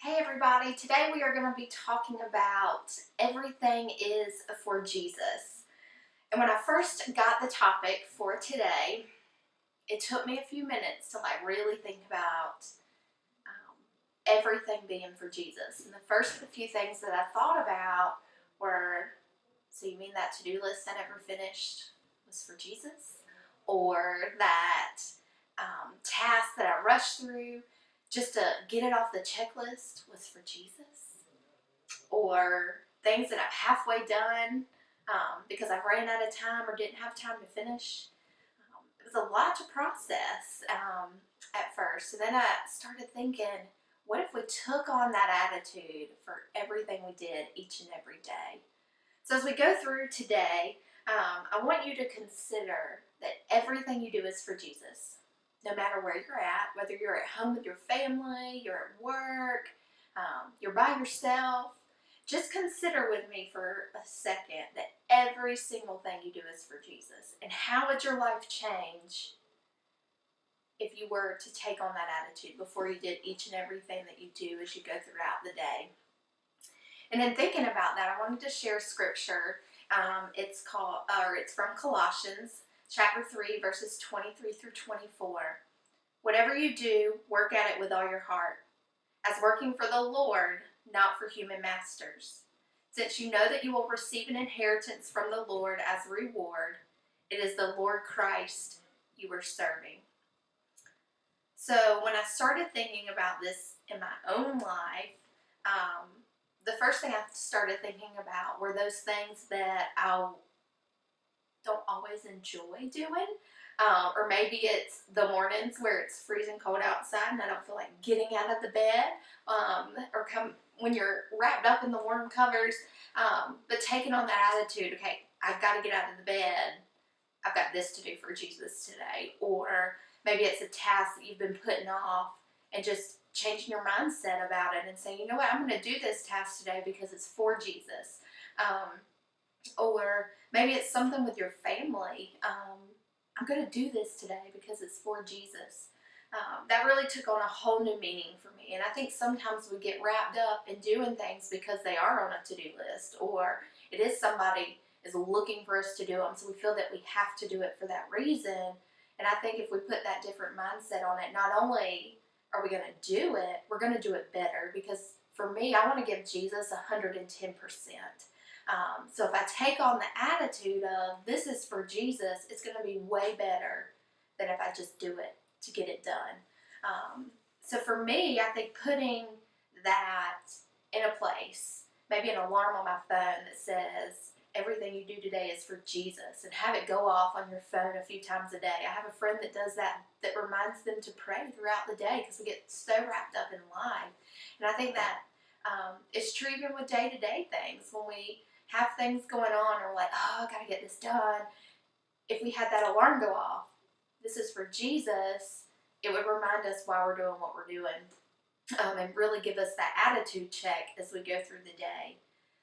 Hey everybody, today we are going to be talking about everything is for Jesus. And when I first got the topic for today, it took me a few minutes to really think about everything being for Jesus. And the first few things that I thought about were, so you mean that to-do list I never finished was for Jesus? Or that task that I rushed through just to get it off the checklist was for Jesus? Or things that I've halfway done because I ran out of time or didn't have time to finish. It was a lot to process at first. And then I started thinking, what if we took on that attitude for everything we did each and every day? So as we go through today, I want you to consider that everything you do is for Jesus. No matter where you're at, whether you're at home with your family, you're at work, you're by yourself, just consider with me for a second that every single thing you do is for Jesus. And how would your life change if you were to take on that attitude before you did each and everything that you do as you go throughout the day? And in thinking about that, I wanted to share scripture. It's from Colossians chapter 3, verses 23 through 24. Whatever you do, work at it with all your heart, as working for the Lord, not for human masters. Since you know that you will receive an inheritance from the Lord as a reward, it is the Lord Christ you are serving. So when I started thinking about this in my own life, the first thing I started thinking about were those things that I don't always enjoy doing. Or maybe it's the mornings where it's freezing cold outside and I don't feel like getting out of the bed. When you're wrapped up in the warm covers, but taking on that attitude, okay, I've got to get out of the bed. I've got this to do for Jesus today. Or maybe it's a task that you've been putting off and just changing your mindset about it and saying, you know what, I'm going to do this task today because it's for Jesus. Or maybe it's something with your family. I'm going to do this today because it's for Jesus. That really took on a whole new meaning for me. And I think sometimes we get wrapped up in doing things because they are on a to-do list, or it is somebody is looking for us to do them, so we feel that we have to do it for that reason. And I think if we put that different mindset on it, not only are we going to do it, we're going to do it better. Because for me, I want to give Jesus 110%. So if I take on the attitude of this is for Jesus, it's going to be way better than if I just do it to get it done. So for me, I think putting that in a place, maybe an alarm on my phone that says everything you do today is for Jesus, and have it go off on your phone a few times a day. I have a friend that does that reminds them to pray throughout the day because we get so wrapped up in life. And I think that it's true even with day-to-day things. When we have things going on and we're like, oh, I got to get this done. If we had that alarm go off, this is for Jesus, it would remind us why we're doing what we're doing, and really give us that attitude check as we go through the day.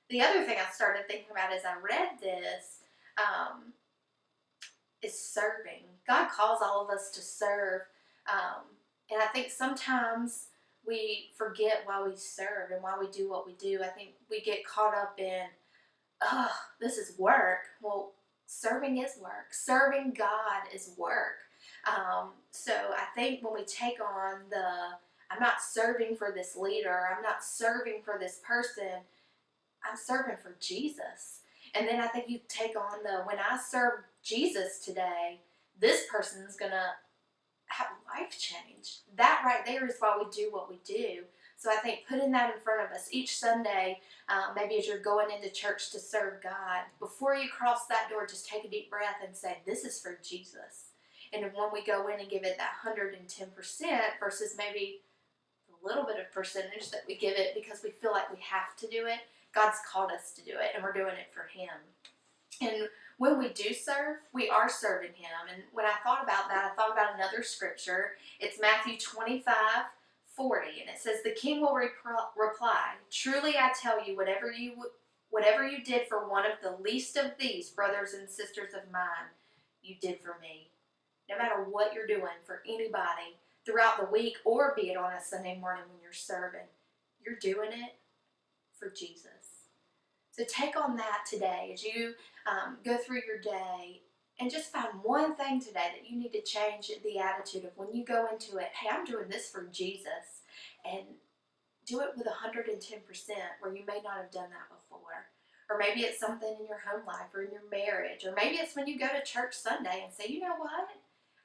The other thing I started thinking about as I read this is serving. God calls all of us to serve, and I think sometimes we forget why we serve and why we do what we do. I think we get caught up in, oh, this is work. Well, serving is work. Serving God is work. So I think when we take on I'm not serving for this leader, I'm not serving for this person, I'm serving for Jesus. And then I think you take on when I serve Jesus today, this person's going to have life change. That right there is why we do what we do. So I think putting that in front of us each Sunday, maybe as you're going into church to serve God, before you cross that door, just take a deep breath and say, this is for Jesus. And when we go in and give it that 110% versus maybe a little bit of percentage that we give it because we feel like we have to do it, God's called us to do it, and we're doing it for Him. And when we do serve, we are serving Him. And when I thought about that, I thought about another scripture. It's Matthew 25:40, and it says, the king will reply, truly I tell you, whatever you did for one of the least of these brothers and sisters of mine, you did for me. No matter what you're doing for anybody throughout the week, or be it on a Sunday morning when you're serving, you're doing it for Jesus. So take on that today as you go through your day, and just find one thing today that you need to change the attitude of when you go into it. Hey, I'm doing this for Jesus, and do it with 110% where you may not have done that before. Or maybe it's something in your home life or in your marriage, or maybe it's when you go to church Sunday and say, you know what?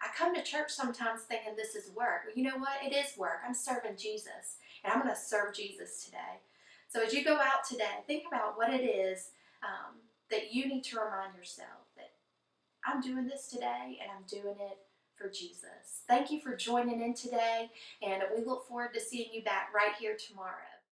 I come to church sometimes thinking this is work. Well, you know what? It is work. I'm serving Jesus, and I'm going to serve Jesus today. So as you go out today, think about what it is that you need to remind yourself that I'm doing this today, and I'm doing it for Jesus. Thank you for joining in today, and we look forward to seeing you back right here tomorrow.